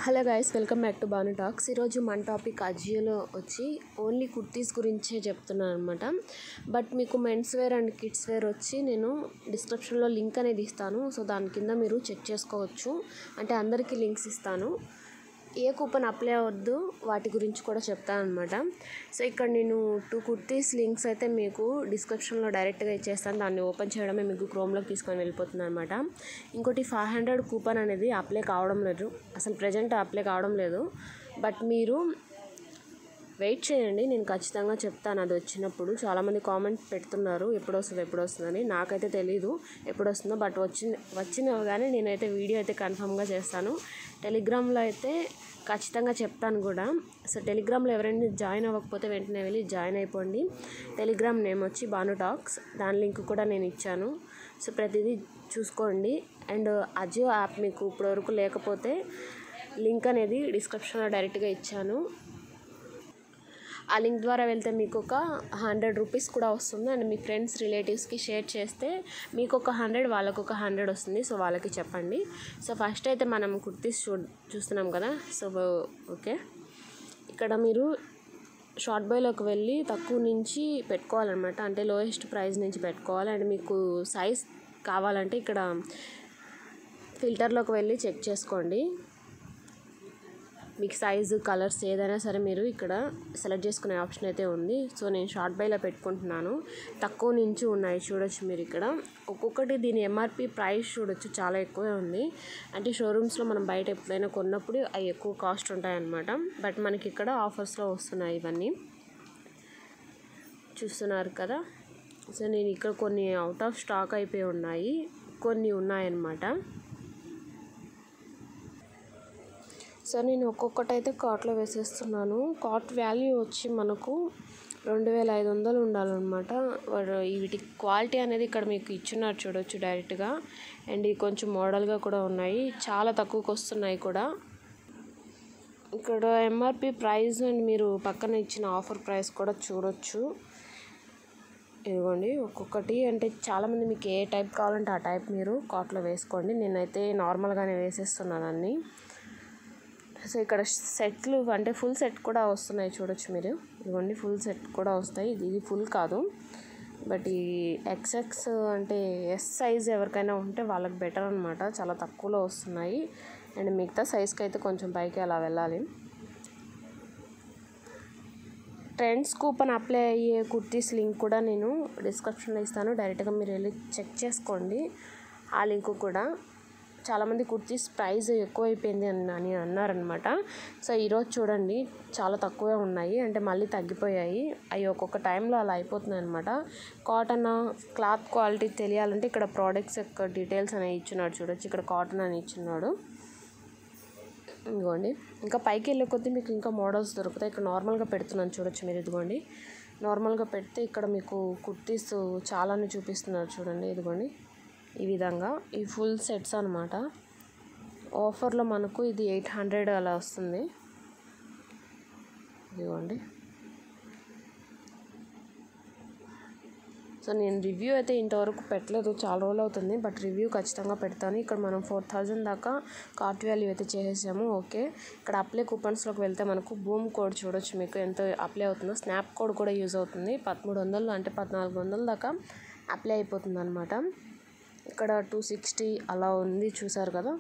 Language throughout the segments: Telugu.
Hello guys, welcome back to Banu talks. ఈరోజు మన టాపిక్ అజియోలో వచ్చి ఓన్లీ కుర్తీస్ గురించే చెప్తున్నాను అనమాట. బట్ మీకు men's wear and kids wear వచ్చి నేను డిస్క్రిప్షన్లో లింక్ అనేది ఇస్తాను. సో దాని కింద మీరు చెక్ చేసుకోవచ్చు. అంటే అందరికీ లింక్స్ ఇస్తాను. ఏ కూపన్ అప్లై అవ్వద్దు వాటి గురించి కూడా చెప్తాను అనమాట. సో ఇక్కడ నేను 2 కుర్తీస్ లింక్స్ అయితే మీకు డిస్క్రిప్షన్లో డైరెక్ట్గా ఇచ్చేస్తాను. దాన్ని ఓపెన్ చేయడమే మీకు క్రోమ్లోకి తీసుకొని వెళ్ళిపోతుంది అనమాట. ఇంకోటి 500 కూపన్ అనేది అప్లై కావడం లేదు, అసలు ప్రజెంట్ అప్లై కావడం లేదు. బట్ మీరు వెయిట్ చేయండి, నేను ఖచ్చితంగా చెప్తాను అది వచ్చినప్పుడు. చాలామంది కామెంట్ పెడుతున్నారు ఎప్పుడు వస్తుందని. నాకైతే తెలీదు ఎప్పుడు వస్తుందో, బట్ వచ్చిన కానీ నేనైతే వీడియో అయితే కన్ఫామ్గా చేస్తాను. టెలిగ్రామ్లో అయితే ఖచ్చితంగా చెప్తాను కూడా. సో టెలిగ్రామ్లో ఎవరైనా జాయిన్ అవ్వకపోతే వెంటనే వెళ్ళి జాయిన్ అయిపోండి. టెలిగ్రామ్ నేమ్ వచ్చి బాను టాక్స్, దాని లింక్ కూడా నేను ఇచ్చాను. సో ప్రతిదీ చూసుకోండి. అండ్ అజియో యాప్ మీకు ఇప్పటివరకు లేకపోతే లింక్ అనేది డిస్క్రిప్షన్లో డైరెక్ట్గా ఇచ్చాను. ఆ లింక్ ద్వారా వెళ్తే మీకు ఒక 100 రూపీస్ కూడా వస్తుంది. అండ్ మీ ఫ్రెండ్స్ రిలేటివ్స్కి షేర్ చేస్తే మీకు ఒక 100, వాళ్ళకు ఒక 100 వస్తుంది. సో వాళ్ళకి చెప్పండి. సో ఫస్ట్ అయితే మనం కుర్తీస్ చూస్తున్నాం కదా. సో ఓకే, ఇక్కడ మీరు షార్ట్ బాయ్లోకి వెళ్ళి తక్కువ నుంచి పెట్టుకోవాలన్నమాట. అంటే లోయెస్ట్ ప్రైస్ నుంచి పెట్టుకోవాలి. అండ్ మీకు సైజ్ కావాలంటే ఇక్కడ ఫిల్టర్లోకి వెళ్ళి చెక్ చేసుకోండి. మీకు సైజు, కలర్స్ ఏదైనా సరే మీరు ఇక్కడ సెలెక్ట్ చేసుకునే ఆప్షన్ అయితే ఉంది. సో నేను షార్ట్ బైలో పెట్టుకుంటున్నాను. తక్కువ నుంచి ఉన్నాయి చూడొచ్చు మీరు ఇక్కడ. ఒక్కొక్కటి దీని ఎంఆర్పి ప్రైస్ చూడొచ్చు, చాలా ఎక్కువే ఉంది. అంటే షోరూమ్స్లో మనం బయట ఎప్పుడైనా కొన్నప్పుడు అవి ఎక్కువ కాస్ట్ ఉంటాయన్నమాట. బట్ మనకి ఇక్కడ ఆఫర్స్లో వస్తున్నాయి ఇవన్నీ చూస్తున్నారు కదా. సో నేను ఇక్కడ కొన్ని అవుట్ ఆఫ్ స్టాక్ అయిపోయి ఉన్నాయి, కొన్ని ఉన్నాయన్నమాట. సో నేను ఒక్కొక్కటి అయితే కార్ట్లో వేసేస్తున్నాను. కార్ట్ వాల్యూ వచ్చి మనకు 2500 ఉండాలన్నమాట. వీటి క్వాలిటీ అనేది ఇక్కడ మీకు ఇచ్చున్నారు చూడొచ్చు డైరెక్ట్గా. అండ్ ఇవి కొంచెం మోడల్గా కూడా ఉన్నాయి, చాలా తక్కువకి వస్తున్నాయి కూడా. ఇక్కడ ఎంఆర్పి ప్రైస్ అండ్ మీరు పక్కన ఇచ్చిన ఆఫర్ ప్రైస్ కూడా చూడొచ్చు. ఇదిగోండి ఒక్కొక్కటి. అంటే చాలామంది మీకు ఏ టైప్ కావాలంటే ఆ టైప్ మీరు కార్ట్లో వేసుకోండి. నేనైతే నార్మల్గానే వేసేస్తున్నాను అన్నీ. సో ఇక్కడ సెట్లు అంటే ఫుల్ సెట్ కూడా వస్తున్నాయి చూడొచ్చు మీరు. ఇదిగోండి ఫుల్ సెట్ కూడా వస్తాయి. ఇది ఫుల్ కాదు, బట్ ఈ ఎక్స్ఎక్స్ అంటే ఎస్ సైజ్ ఎవరికైనా ఉంటే వాళ్ళకి బెటర్ అనమాట. చాలా తక్కువలో వస్తున్నాయి. అండ్ మిగతా సైజ్కి అయితే కొంచెం పైకి అలా వెళ్ళాలి. ట్రెండ్స్ కూపన్ అప్లై అయ్యే కుర్తీస్ లింక్ కూడా నేను డిస్క్రిప్షన్లో ఇస్తాను. డైరెక్ట్గా మీరు వెళ్ళి చెక్ చేసుకోండి ఆ లింక్ కూడా. చాలామంది కుర్తీస్ ప్రైస్ ఎక్కువైపోయింది అని అన్నారనమాట. సో ఈరోజు చూడండి చాలా తక్కువే ఉన్నాయి, అంటే మళ్ళీ తగ్గిపోయాయి. అవి ఒక్కొక్క టైంలో అలా అయిపోతున్నాయి అనమాట. కాటన్ క్లాత్ క్వాలిటీ తెలియాలంటే ఇక్కడ ప్రోడక్ట్స్ యొక్క డీటెయిల్స్ అనేవి ఇచ్చున్నాడు చూడొచ్చు. ఇక్కడ కాటన్ అని ఇచ్చున్నాడు. ఇదిగోండి ఇంకా పైకి వెళ్ళే కొద్దీ మీకు ఇంకా మోడల్స్ దొరుకుతాయి. ఇక్కడ నార్మల్గా పెడుతున్నాను చూడొచ్చు మీరు. ఇదిగోండి నార్మల్గా పెడితే ఇక్కడ మీకు కుర్తీస్ చాలానే చూపిస్తున్నారు చూడండి. ఇదిగోండి ఈ విధంగా ఈ ఫుల్ సెట్స్ అనమాట. ఆఫర్లో మనకు ఇది 800 అలా వస్తుంది. ఇదిగోండి. సో నేను రివ్యూ అయితే ఇంతవరకు పెట్టలేదు, చాలా రోజులు అవుతుంది. బట్ రివ్యూ ఖచ్చితంగా పెడతాను. ఇక్కడ మనం 4000 దాకా కార్ట్ వాల్యూ అయితే చేసేసాము. ఓకే, ఇక్కడ అప్లై కూపన్స్లోకి వెళ్తే మనకు బూమ్ కోడ్ చూడొచ్చు మీకు ఎంత అప్లై అవుతుందో. స్నాప్ కోడ్ కూడా యూజ్ అవుతుంది. 1300 అంటే 1400 దాకా అప్లై అయిపోతుంది అనమాట. ఇక్కడ 260 అలా ఉంది చూసారు కదా.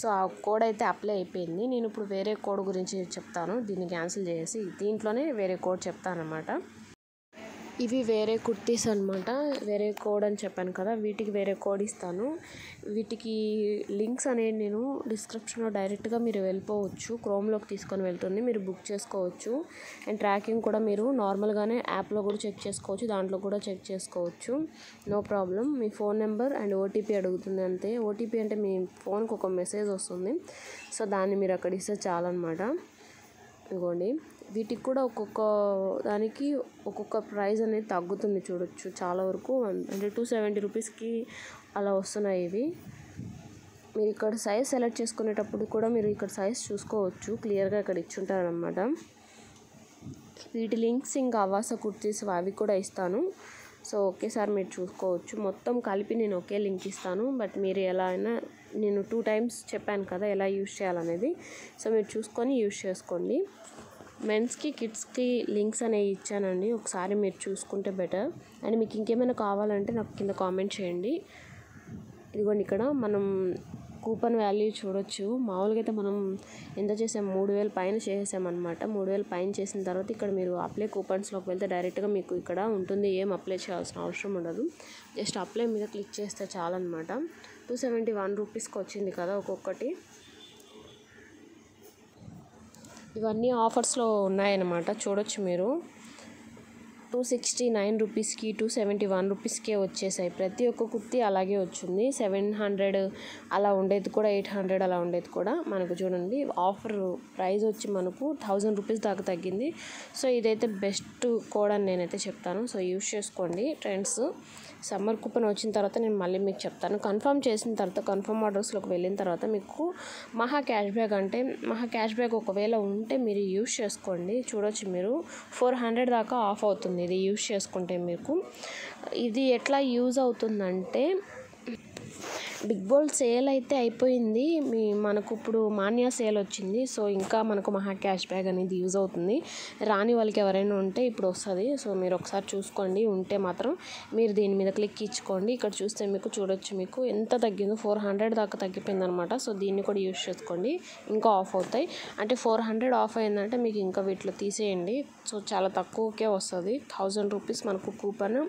సో ఆ కోడ్ అయితే అప్లై అయిపోయింది. నేను ఇప్పుడు వేరే కోడ్ గురించి చెప్తాను. దీన్ని క్యాన్సిల్ చేసి దీంట్లోనే వేరే కోడ్ చెప్తాను అన్నమాట. ఇవి వేరే కుర్తీస్ అనమాట. వేరే కోడ్ అని చెప్పాను కదా, వీటికి వేరే కోడ్ ఇస్తాను. వీటికి లింక్స్ అనేవి నేను డిస్క్రిప్షన్లో డైరెక్ట్గా మీరు వెళ్ళిపోవచ్చు. క్రోమ్లోకి తీసుకొని వెళ్తుంది, మీరు బుక్ చేసుకోవచ్చు. అండ్ ట్రాకింగ్ కూడా మీరు నార్మల్గానే యాప్లో కూడా చెక్ చేసుకోవచ్చు, దాంట్లో కూడా చెక్ చేసుకోవచ్చు. No problem. మీ ఫోన్ నెంబర్ అండ్ ఓటీపీ అడుగుతుంది అంతే. ఓటీపీ అంటే మీ ఫోన్కి ఒక మెసేజ్ వస్తుంది. సో దాన్ని మీరు అక్కడ ఇస్తే చాలన్నమాట. ఇదిగోండి వీటికి కూడా ఒక్కొక్క దానికి ఒక్కొక్క ప్రైస్ అనేది తగ్గుతుంది చూడొచ్చు. చాలా వరకు అంటే 270 రూపీస్కి అలా వస్తున్నాయి ఇవి. మీరు ఇక్కడ సైజ్ సెలెక్ట్ చేసుకునేటప్పుడు కూడా మీరు ఇక్కడ సైజ్ చూసుకోవచ్చు, క్లియర్గా ఇక్కడ ఇచ్చుంటారనమాట. వీటి లింక్స్ ఇంకా అవాస కుర్తీస్ అవి కూడా ఇస్తాను. సో ఒకేసారి మీరు చూసుకోవచ్చు. మొత్తం కలిపి నేను ఒకే లింక్ ఇస్తాను. బట్ మీరు ఎలా అయినా నేను 2 టైమ్స్ చెప్పాను కదా ఎలా యూజ్ చేయాలనేది. సో మీరు చూసుకొని యూజ్ చేసుకోండి. మెన్స్కి కిడ్స్కి లింక్స్ అనేవి ఇచ్చానండి, ఒకసారి మీరు చూసుకుంటే బెటర్. అండ్ మీకు ఇంకేమైనా కావాలంటే నాకు కింద కామెంట్ చేయండి. ఇదిగోండి ఇక్కడ మనం కూపన్ వాల్యూ చూడొచ్చు. మామూలుగా అయితే మనం ఎంత చేసాం, 3000 పైన చేసామన్నమాట. 3000 పైన చేసిన తర్వాత ఇక్కడ మీరు అప్లై కూపన్స్లోకి వెళ్తే డైరెక్ట్గా మీకు ఇక్కడ ఉంటుంది, ఏం అప్లై చేయాల్సిన అవసరం ఉండదు. జస్ట్ అప్లై మీద క్లిక్ చేస్తే చాలన్నమాట. 271 రూపీస్కి వచ్చింది కదా ఒక్కొక్కటి. ఇవన్నీ ఆఫర్స్లో ఉన్నాయన్నమాట, చూడొచ్చు మీరు. 269 రూపీస్కి 271 రూపీస్కే వచ్చేసాయి. ప్రతి ఒక్క కుర్తీ అలాగే వచ్చింది. 700 అలా ఉండేది కూడా, 800 అలా ఉండేది కూడా. మనకు చూడండి ఆఫర్ ప్రైస్ వచ్చి మనకు 1000 రూపీస్ దాకా తగ్గింది. సో ఇదైతే బెస్ట్ కోడ్ అని నేనైతే చెప్తాను. సో యూజ్ చేసుకోండి ఫ్రెండ్స్. సమ్మర్ కూపన్ వచ్చిన తర్వాత నేను మళ్ళీ మీకు చెప్తాను. కన్ఫర్మ్ చేసిన తర్వాత, కన్ఫర్మ్ ఆర్డర్స్లోకి వెళ్ళిన తర్వాత మీకు మహా క్యాష్ బ్యాక్ అంటే, మహా క్యాష్ బ్యాక్ ఒకవేళ ఉంటే మీరు యూజ్ చేసుకోండి. చూడొచ్చు మీరు 400 దాకా ఆఫ్ అవుతుంది ఇది యూజ్ చేసుకుంటే మీకు. ఇది ఎట్లా యూజ్ అవుతుందంటే, బిగ్ బోల్ సేల్ అయితే అయిపోయింది, మనకు ఇప్పుడు మాన్యా సేల్ వచ్చింది. సో ఇంకా మనకు మహా క్యాష్ బ్యాక్ అనేది యూజ్ అవుతుంది. రాని వాళ్ళకి ఎవరైనా ఉంటే ఇప్పుడు వస్తుంది. సో మీరు ఒకసారి చూసుకోండి, ఉంటే మాత్రం మీరు దీని మీద క్లిక్ ఇచ్చుకోండి. ఇక్కడ చూస్తే మీకు చూడొచ్చు మీకు ఎంత తగ్గిందో, 400 దాకా తగ్గిపోయింది అనమాట. సో దీన్ని కూడా యూజ్ చేసుకోండి, ఇంకా ఆఫ్ అవుతాయి. అంటే 400 ఆఫ్ అయిందంటే మీకు ఇంకా వీటిలో తీసేయండి. సో చాలా తక్కువకే వస్తుంది. 1000 రూపీస్ మనకు కూపన్,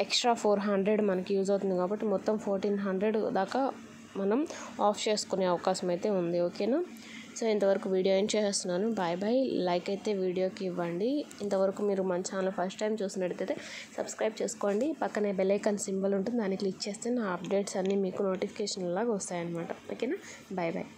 ఎక్స్ట్రా 400 మనకి యూజ్ అవుతుంది కాబట్టి మొత్తం 1400 దాకా మనం ఆఫ్ చేసుకునే అవకాశం అయితే ఉంది. ఓకేనా. సో ఇంతవరకు వీడియో ఏం చేస్తున్నాను. Bye bye. లైక్ అయితే వీడియోకి ఇవ్వండి. ఇంతవరకు మీరు మన ఛానల్ ఫస్ట్ టైం చూసినట్టయితే సబ్స్క్రైబ్ చేసుకోండి. పక్కనే బెల్ ఐకాన్ సింబల్ ఉంటుంది, దాన్ని క్లిక్ చేస్తే నా అప్డేట్స్ అన్నీ మీకు నోటిఫికేషన్ లాగా వస్తాయన్నమాట. ఓకేనా. Bye bye.